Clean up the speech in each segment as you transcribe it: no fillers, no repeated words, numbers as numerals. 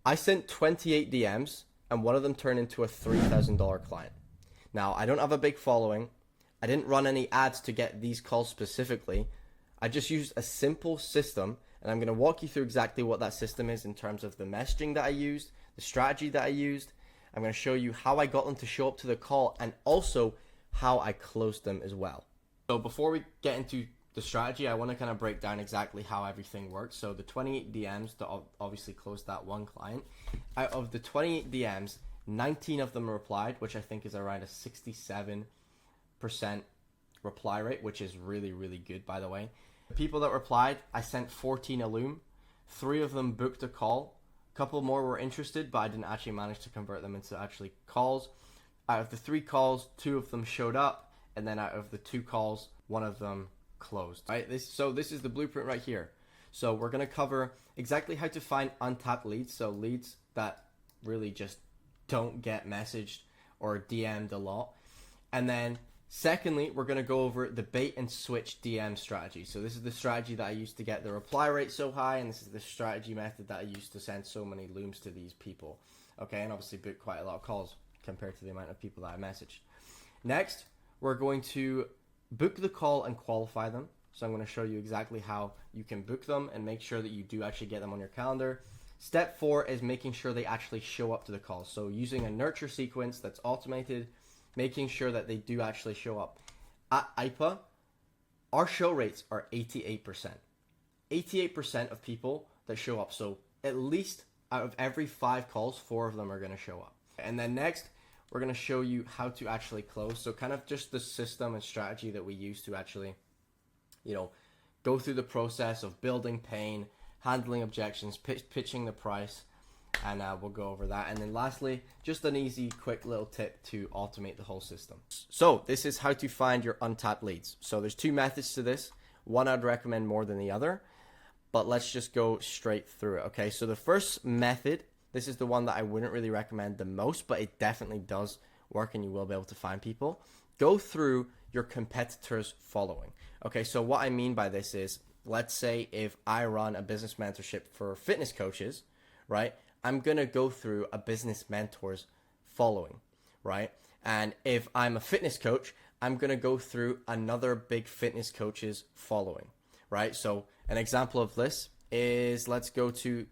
I sent 28 DMs and one of them turned into a $3,000 client. Now, I don't have a big following. I didn't run any ads to get these calls specifically. I just used a simple system, and I'm going to walk you through exactly what that system is in terms of the messaging that I used, the strategy that I used. I'm going to show you how I got them to show up to the call and also how I closed them as well. So before we get into the strategy, I want to kind of break down exactly how everything works. So the 28 DMs to obviously close that one client. Out of the 28 DMs, 19 of them replied, which I think is around a 67% reply rate, which is really, really good, by the way. The people that replied, I sent 14 Illume. 3 of them booked a call. A couple more were interested, but I didn't actually manage to convert them into actually calls. Out of the 3 calls, 2 of them showed up, and then out of the 2 calls, 1 of them closed. Right? So this is the blueprint right here. So we're going to cover exactly how to find untapped leads, so leads that really just don't get messaged or DM'd a lot. And then secondly, we're going to go over the bait and switch DM strategy. So this is the strategy that I used to get the reply rate so high, and this is the strategy method that I used to send so many looms to these people. Okay, and obviously book quite a lot of calls compared to the amount of people that I messaged. Next, we're going to book the call and qualify them. So I'm going to show you exactly how you can book them and make sure that you do actually get them on your calendar. Step 4 is making sure they actually show up to the call. So using a nurture sequence that's automated, making sure that they do actually show up. At IPA, our show rates are 88%. 88% of people that show up. So at least out of every 5 calls, 4 of them are going to show up. And then next, we're going to show you how to actually close. So kind of just the system and strategy that we use to actually, go through the process of building pain, handling objections, pitching the price, and we'll go over that. And then lastly, just an easy, quick little tip to automate the whole system. So this is how to find your untapped leads. So there's 2 methods to this. One I'd recommend more than the other, but let's just go straight through it. Okay, so the first method, this is the one that I wouldn't really recommend the most, but it definitely does work and you will be able to find people. Go through your competitors' following. Okay, so what I mean by this is, let's say if I run a business mentorship for fitness coaches, right? I'm going to go through a business mentor's following, right? And if I'm a fitness coach, I'm going to go through another big fitness coach's following, right? So an example of this is, let's go to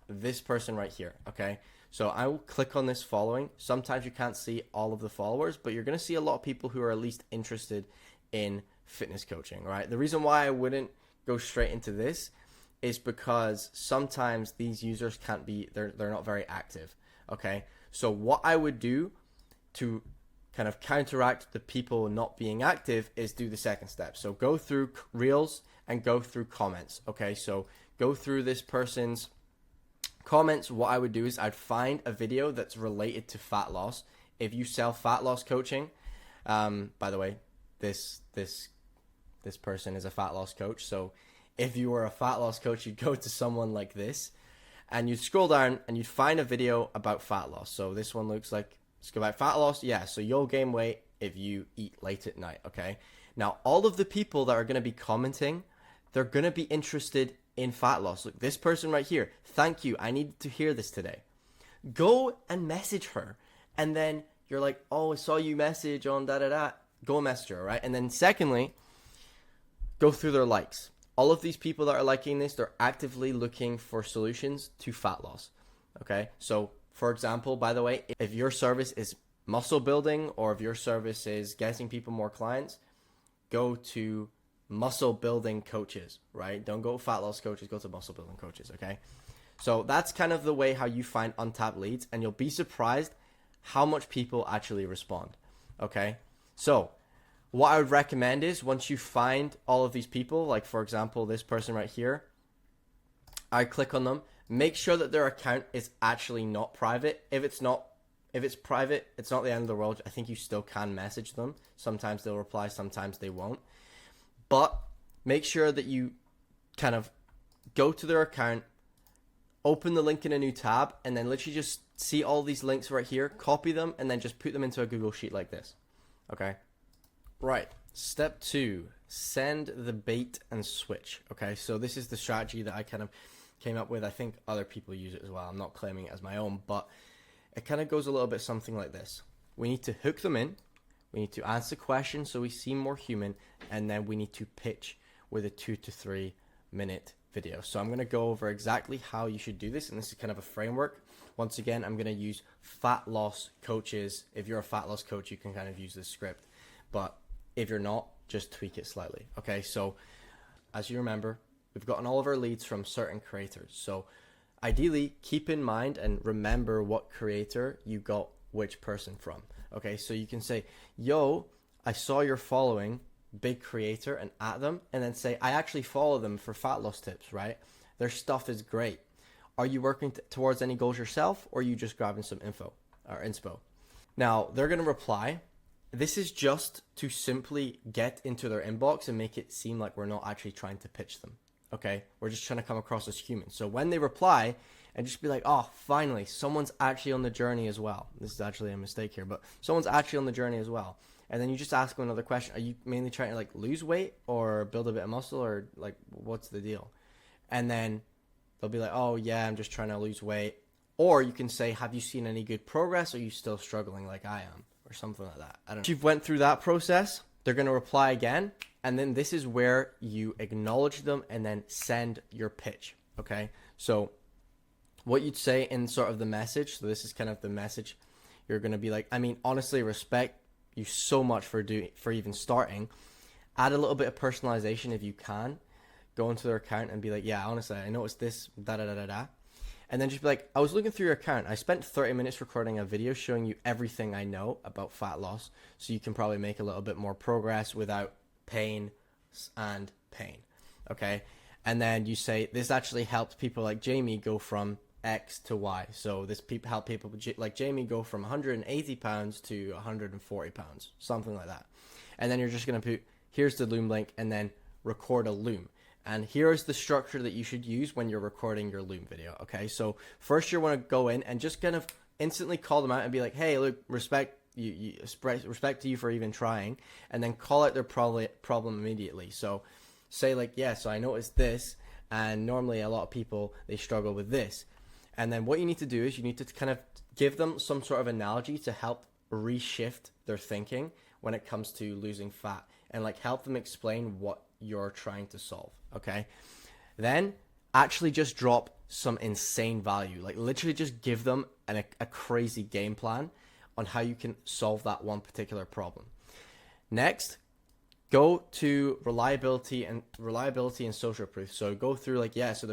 this person right here, okay? So I will click on this following. Sometimes you can't see all of the followers, but you're going to see a lot of people who are at least interested in fitness coaching, right? The reason why I wouldn't go straight into this is because sometimes these users they're not very active, okay? So what I would do to kind of counteract the people not being active is do the second step. So go through reels and go through comments, okay? So go through this person's comments. What I would do is I'd find a video that's related to fat loss. If you sell fat loss coaching, by the way, this person is a fat loss coach. So if you were a fat loss coach, you'd go to someone like this and you'd scroll down and you'd find a video about fat loss. So this one looks like it's about fat loss. Yeah, so you'll gain weight if you eat late at night, okay? Now, all of the people that are going to be commenting, they're going to be interested in fat loss. Look, this person right here, thank you, I needed to hear this today. Go and message her. And then you're like, oh, I saw you message on da-da-da. Go message her, right? And then secondly, go through their likes. All of these people that are liking this, they're actively looking for solutions to fat loss, okay? So, for example, by the way, if your service is muscle building or if your service is getting people more clients, go to muscle building coaches, right? Don't go fat loss coaches, go to muscle building coaches, okay? So that's kind of the way how you find untapped leads, and you'll be surprised how much people actually respond, okay? So what I would recommend is once you find all of these people, like for example, this person right here, I click on them, make sure that their account is actually not private. If it's private, it's not the end of the world. I think you still can message them. Sometimes they'll reply, sometimes they won't. But make sure that you kind of go to their account, open the link in a new tab, and then literally just see all these links right here, copy them, and then just put them into a Google Sheet like this. Okay? Right. Step 2, send the bait and switch. Okay, so this is the strategy that I kind of came up with. I think other people use it as well. I'm not claiming it as my own, but it kind of goes a little bit something like this. We need to hook them in. We need to answer questions so we seem more human. And then we need to pitch with a 2 to 3 minute video. So I'm going to go over exactly how you should do this. And this is kind of a framework. Once again, I'm going to use fat loss coaches. If you're a fat loss coach, you can kind of use this script. But if you're not, just tweak it slightly. Okay, so as you remember, we've gotten all of our leads from certain creators. So ideally, keep in mind and remember what creator you got which person from. Okay, so you can say, yo, I saw you're following big creator, and at them, and then say, I actually follow them for fat loss tips, right? Their stuff is great. Are you working towards any goals yourself, or are you just grabbing some info or inspo? Now, they're going to reply. This is just to simply get into their inbox and make it seem like we're not actually trying to pitch them. Okay, we're just trying to come across as human. So when they reply, and just be like, oh, finally, someone's actually on the journey as well. This is actually a mistake here, but someone's actually on the journey as well. And then you just ask them another question. Are you mainly trying to like lose weight or build a bit of muscle, or like what's the deal? And then they'll be like, oh yeah, I'm just trying to lose weight. Or you can say, have you seen any good progress? Or are you still struggling like I am? Or something like that. I don't know. If you've went through that process, they're going to reply again. And then this is where you acknowledge them and then send your pitch. Okay. So what you'd say in sort of the message. So this is kind of the message. You're going to be like, I mean, honestly, respect you so much for even starting. Add a little bit of personalization if you can. Go into their account and be like, yeah, honestly, I noticed this, da da da da da. And then just be like, I was looking through your account. I spent 30 minutes recording a video showing you everything I know about fat loss, so you can probably make a little bit more progress without pain and pain. Okay? And then you say, this actually helped people like Jamie go from X to Y. So this help people like Jamie go from 180 pounds to 140 pounds, something like that. And then you're just going to put, here's the Loom link, and then record a Loom. And here's the structure that you should use when you're recording your Loom video. Okay, so first you want to go in and just kind of instantly call them out and be like, hey, look, respect to you for even trying, and then call out their problem immediately. So say like, yeah, so I noticed this, and normally a lot of people, they struggle with this. And then what you need to do is you need to kind of give them some sort of analogy to help reshift their thinking when it comes to losing fat, and like help them explain what you're trying to solve. Okay, then actually just drop some insane value, like literally just give them a crazy game plan on how you can solve that one particular problem. Next, go to reliability and social proof. So go through like, yeah, so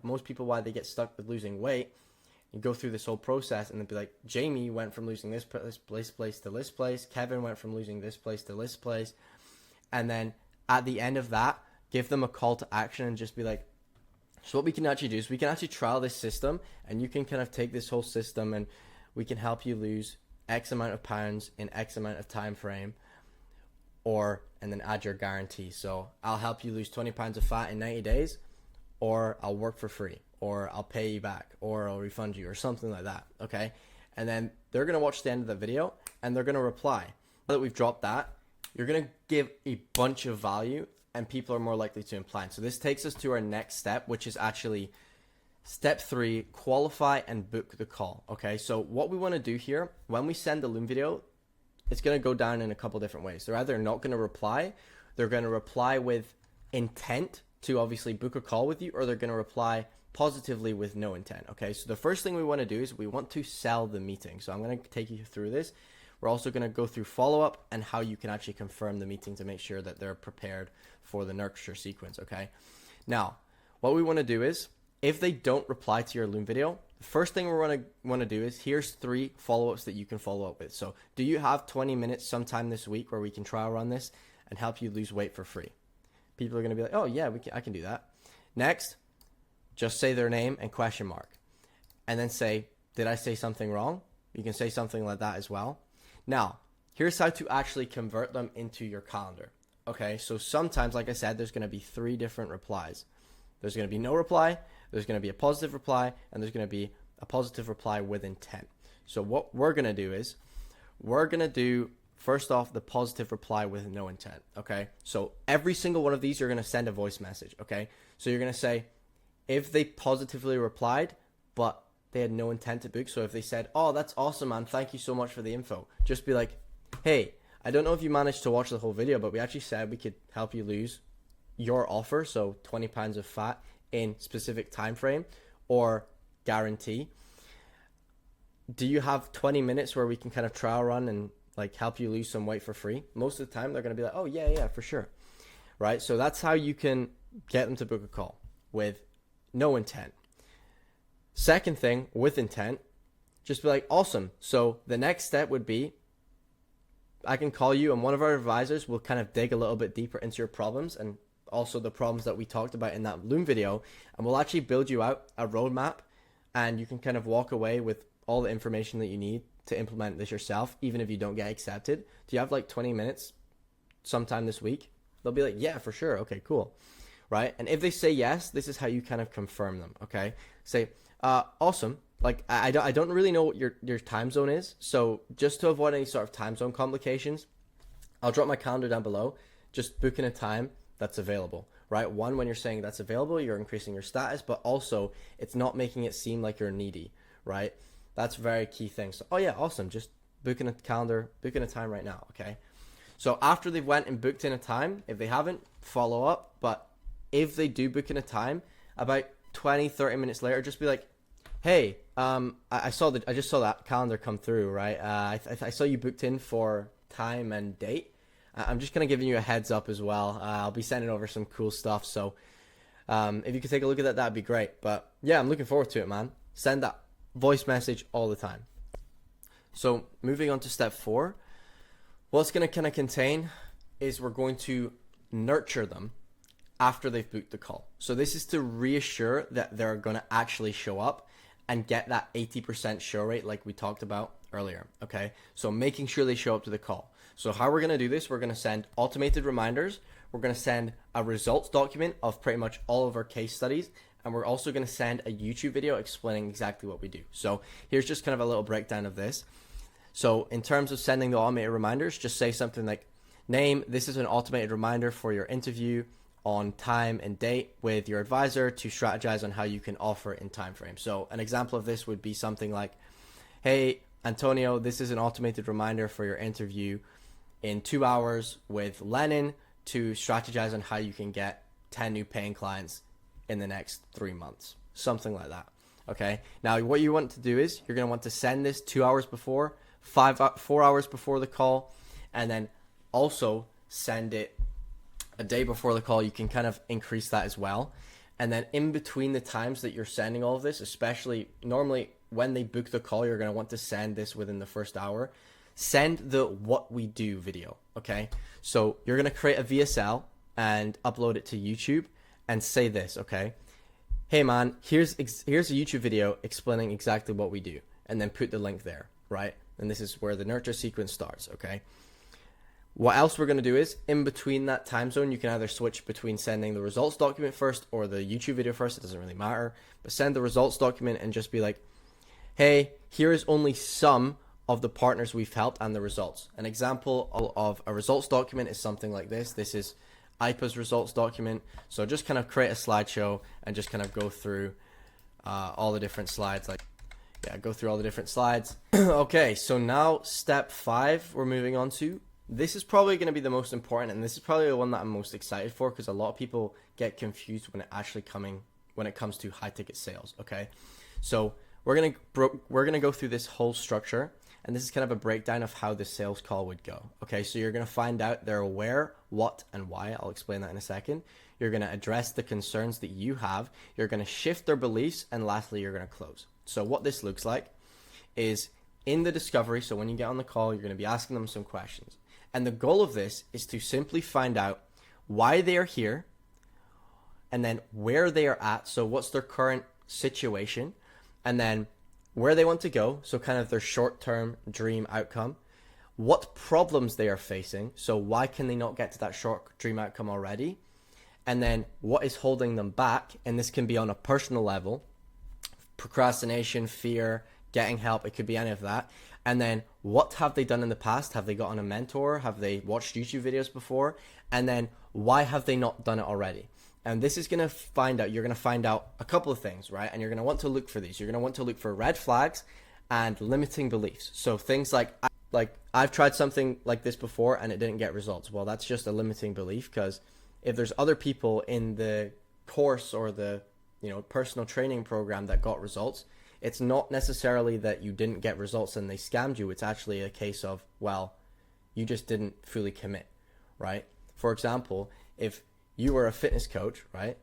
most people why they get stuck with losing weight, you go through this whole process and then be like, Jamie went from losing this place to this place, Kevin went from losing this place to this place. And then at the end of that, give them a call to action and just be like, so what we can actually do is we can actually trial this system, and you can kind of take this whole system and we can help you lose X amount of pounds in X amount of time frame, and then add your guarantee. So I'll help you lose 20 pounds of fat in 90 days, or I'll work for free, or I'll pay you back, or I'll refund you, or something like that. Okay. And then they're going to watch the end of the video and they're going to reply. Now that we've dropped that, you're going to give a bunch of value, and people are more likely to imply. So this takes us to our next step, which is actually step 3, qualify and book the call. Okay, so what we want to do here, when we send the Loom video, it's going to go down in a couple different ways. They're either not going to reply, they're going to reply with intent to obviously book a call with you, or they're going to reply positively with no intent. Okay, so the first thing we want to do is we want to sell the meeting. So I'm going to take you through this. We're also going to go through follow-up and how you can actually confirm the meeting to make sure that they're prepared for the nurture sequence, okay? Now, what we want to do is, if they don't reply to your Loom video, the first thing we're going to want to do is, here's 3 follow-ups that you can follow up with. So, do you have 20 minutes sometime this week where we can trial run this and help you lose weight for free? People are going to be like, oh yeah, I can do that. Next, just say their name and question mark. And then say, did I say something wrong? You can say something like that as well. Now, here's how to actually convert them into your calendar. Okay, so sometimes, like I said, there's going to be 3 different replies. There's going to be no reply, there's going to be a positive reply, and there's going to be a positive reply with intent. So what we're going to do is, we're going to do, first off, the positive reply with no intent. Okay, so every single one of these, you're going to send a voice message. Okay, so you're going to say, if they positively replied, but they had no intent to book, so if they said, oh, that's awesome, man, thank you so much for the info, just be like, hey, I don't know if you managed to watch the whole video, but we actually said we could help you lose your offer, so 20 pounds of fat in specific time frame or guarantee. Do you have 20 minutes where we can kind of trial run and like help you lose some weight for free? Most of the time they're going to be like, oh yeah, for sure. Right? So that's how you can get them to book a call with no intent. Second thing, with intent, just be like, awesome. So the next step would be, I can call you and one of our advisors will kind of dig a little bit deeper into your problems and also the problems that we talked about in that Loom video. And we'll actually build you out a roadmap and you can kind of walk away with all the information that you need to implement this yourself, even if you don't get accepted. Do you have like 20 minutes sometime this week? They'll be like, yeah, for sure. Okay, cool. Right? And if they say yes, this is how you kind of confirm them. Okay. Say, awesome. Like, I don't really know what your time zone is. So just to avoid any sort of time zone complications, I'll drop my calendar down below. Just book in a time that's available, right? One, when you're saying that's available, you're increasing your status, but also it's not making it seem like you're needy, right? That's a very key thing. So, oh yeah, awesome. Just book in a calendar, book in a time right now. Okay. So after they've went and booked in a time, if they haven't, follow up. But if they do book in a time, about 20, 30 minutes later, just be like, hey, I just saw that calendar come through, right? I saw you booked in for time and date. I'm just kind of giving you a heads up as well. I'll be sending over some cool stuff. So if you could take a look at that, that'd be great. But yeah, I'm looking forward to it, man. Send that voice message all the time. So moving on to step 4, what's going to kind of contain is we're going to nurture them after they've booked the call. So this is to reassure that they're going to actually show up and get that 80% show rate like we talked about earlier, okay? So making sure they show up to the call. So how we're going to do this, we're going to send automated reminders. We're going to send a results document of pretty much all of our case studies. And we're also going to send a YouTube video explaining exactly what we do. So here's just kind of a little breakdown of this. So in terms of sending the automated reminders, just say something like, name, this is an automated reminder for your interview on time and date with your advisor to strategize on how you can offer in time frame. So an example of this would be something like, hey, Antonio, this is an automated reminder for your interview in 2 hours with Lennon to strategize on how you can get 10 new paying clients in the next 3 months, something like that. Okay. Now, what you want to do is you're going to want to send this 2 hours before, 4 hours before the call, and then also send it a day before the call. You can kind of increase that as well. And then in between the times that you're sending all of this, especially normally when they book the call, you're going to want to send this within the first hour. Send the what we do video. Okay. So you're going to create a VSL and upload it to YouTube and say this. Okay. Hey man, here's a YouTube video explaining exactly what we do, and then put the link there. Right. And this is where the nurture sequence starts. Okay. What else we're going to do is, in between that time zone, you can either switch between sending the results document first or the YouTube video first. It doesn't really matter. But send the results document and just be like, hey, here is only some of the partners we've helped and the results. An example of a results document is something like this. This is IPA's results document. So just kind of create a slideshow and just kind of go through all the different slides. Go through all the different slides. Okay, so now step 5 we're moving on to. This is probably going to be the most important, and this is probably the one that I'm most excited for because a lot of people get confused when it comes to high ticket sales. Okay, so we're gonna go through this whole structure, and this is kind of a breakdown of how the sales call would go. Okay, so you're gonna find out their where, what, and why. I'll explain that in a second. You're gonna address the concerns that you have. You're gonna shift their beliefs, and lastly, you're gonna close. So what this looks like is in the discovery. So when you get on the call, you're gonna be asking them some questions. And the goal of this is to simply find out why they are here and then where they are at. So what's their current situation, and then where they want to go. So kind of their short-term dream outcome, what problems they are facing. So why can they not get to that short dream outcome already? And then what is holding them back? And this can be on a personal level, procrastination, fear, getting help. It could be any of that. And then what have they done in the past? Have they gotten a mentor? Have they watched YouTube videos before? And then why have they not done it already? And this is going to you're going to find out a couple of things, right? And you're going to want to look for these. You're going to want to look for red flags and limiting beliefs. So things like I've tried something like this before and it didn't get results. Well, that's just a limiting belief, because if there's other people in the course or the, personal training program that got results, it's not necessarily that you didn't get results and they scammed you. It's actually a case of, well, you just didn't fully commit, right? For example, if you were a fitness coach, right,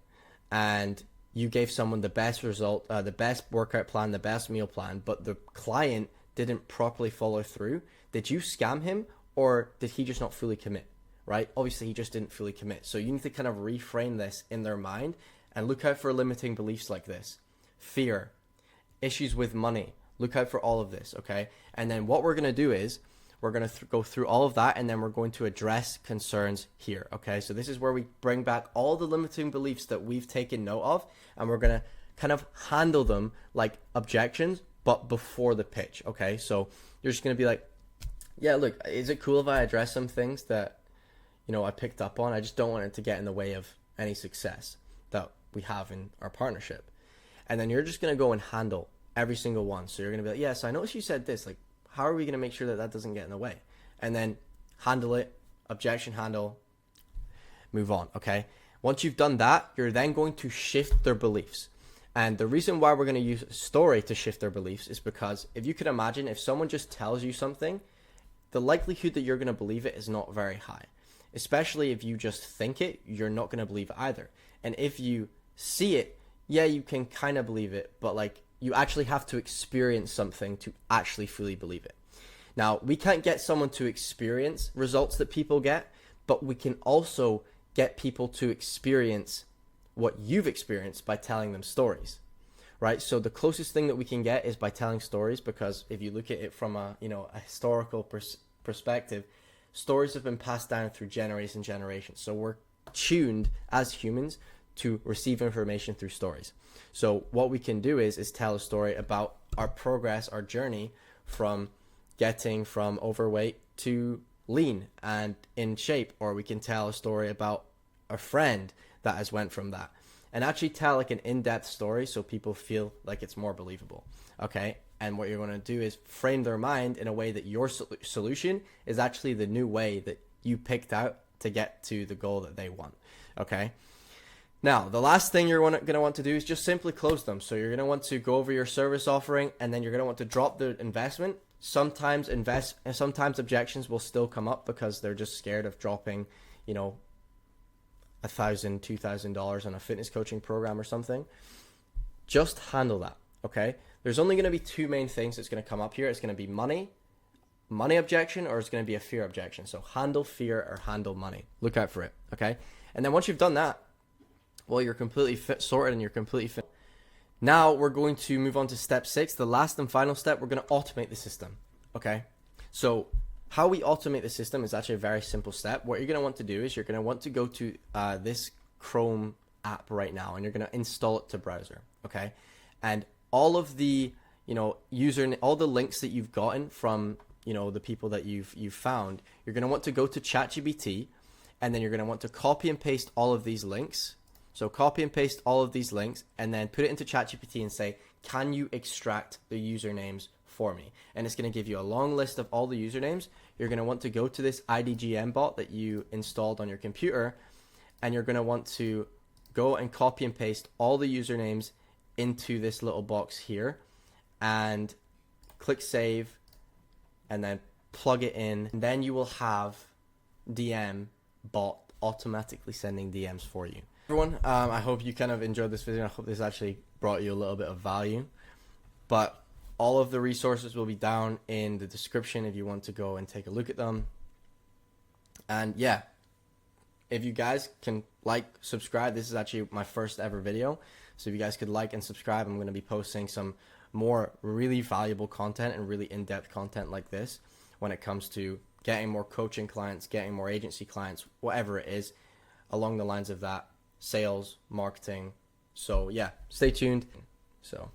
and you gave someone the best result, the best workout plan, the best meal plan, but the client didn't properly follow through, did you scam him, or did he just not fully commit, right? Obviously, he just didn't fully commit. So you need to kind of reframe this in their mind and look out for limiting beliefs like this. Fear, issues with money, look out for all of this, okay? And then what we're going to do is we're going to go through all of that, and then we're going to address concerns here, okay? So this is where we bring back all the limiting beliefs that we've taken note of, and we're going to kind of handle them like objections, but before the pitch, okay? So you're just going to be like, yeah, look, is it cool if I address some things that, I picked up on? I just don't want it to get in the way of any success that we have in our partnership. And then you're just going to go and handle every single one. So you're going to be like, yes, I noticed you said this. Like, how are we going to make sure that that doesn't get in the way? And then handle it, objection handle, move on, okay? Once you've done that, you're then going to shift their beliefs. And the reason why we're going to use a story to shift their beliefs is because if you could imagine, if someone just tells you something, the likelihood that you're going to believe it is not very high. Especially if you just think it, you're not going to believe it either. And if you see it, yeah, you can kind of believe it, but like you actually have to experience something to actually fully believe it. Now, we can't get someone to experience results that people get, but we can also get people to experience what you've experienced by telling them stories, right? So the closest thing that we can get is by telling stories, because if you look at it from a historical perspective, stories have been passed down through generations and generations. So we're tuned as humans to receive information through stories. So what we can do is tell a story about our progress, our journey from getting from overweight to lean and in shape, or we can tell a story about a friend that has went from that, and actually tell like an in-depth story so people feel like it's more believable, okay? And what you're going to do is frame their mind in a way that your solution is actually the new way that you picked out to get to the goal that they want, okay? Now, the last thing you're going to want to do is just simply close them. So you're going to want to go over your service offering, and then you're going to want to drop the investment. Sometimes objections will still come up because they're just scared of dropping, $1,000, $2,000 on a fitness coaching program or something. Just handle that, okay? There's only going to be two main things that's going to come up here. It's going to be money objection, or it's going to be a fear objection. So handle fear or handle money. Look out for it, okay? And then once you've done that, well, you're completely sorted and you're completely fit. Now we're going to move on to step 6, the last and final step. We're going to automate the system, okay? So how we automate the system is actually a very simple step. What you're going to want to do is you're going to want to go to this Chrome app right now, and you're going to install it to browser, okay? And all of the, all the links that you've gotten from, the people that you've found, you're going to want to go to ChatGPT, and then you're going to want to copy and paste all of these links. So copy and paste all of these links, and then put it into ChatGPT and say, can you extract the usernames for me? And it's going to give you a long list of all the usernames. You're going to want to go to this IDGM bot that you installed on your computer, and you're going to want to go and copy and paste all the usernames into this little box here, and click save, and then plug it in. And then you will have DM bot automatically sending DMs for you. Everyone, I hope you kind of enjoyed this video. I hope this actually brought you a little bit of value. But all of the resources will be down in the description if you want to go and take a look at them. And yeah, if you guys can subscribe, this is actually my first ever video. So if you guys could like and subscribe, I'm going to be posting some more really valuable content and really in-depth content like this when it comes to getting more coaching clients, getting more agency clients, whatever it is, along the lines of that. Sales, marketing. So yeah, stay tuned. So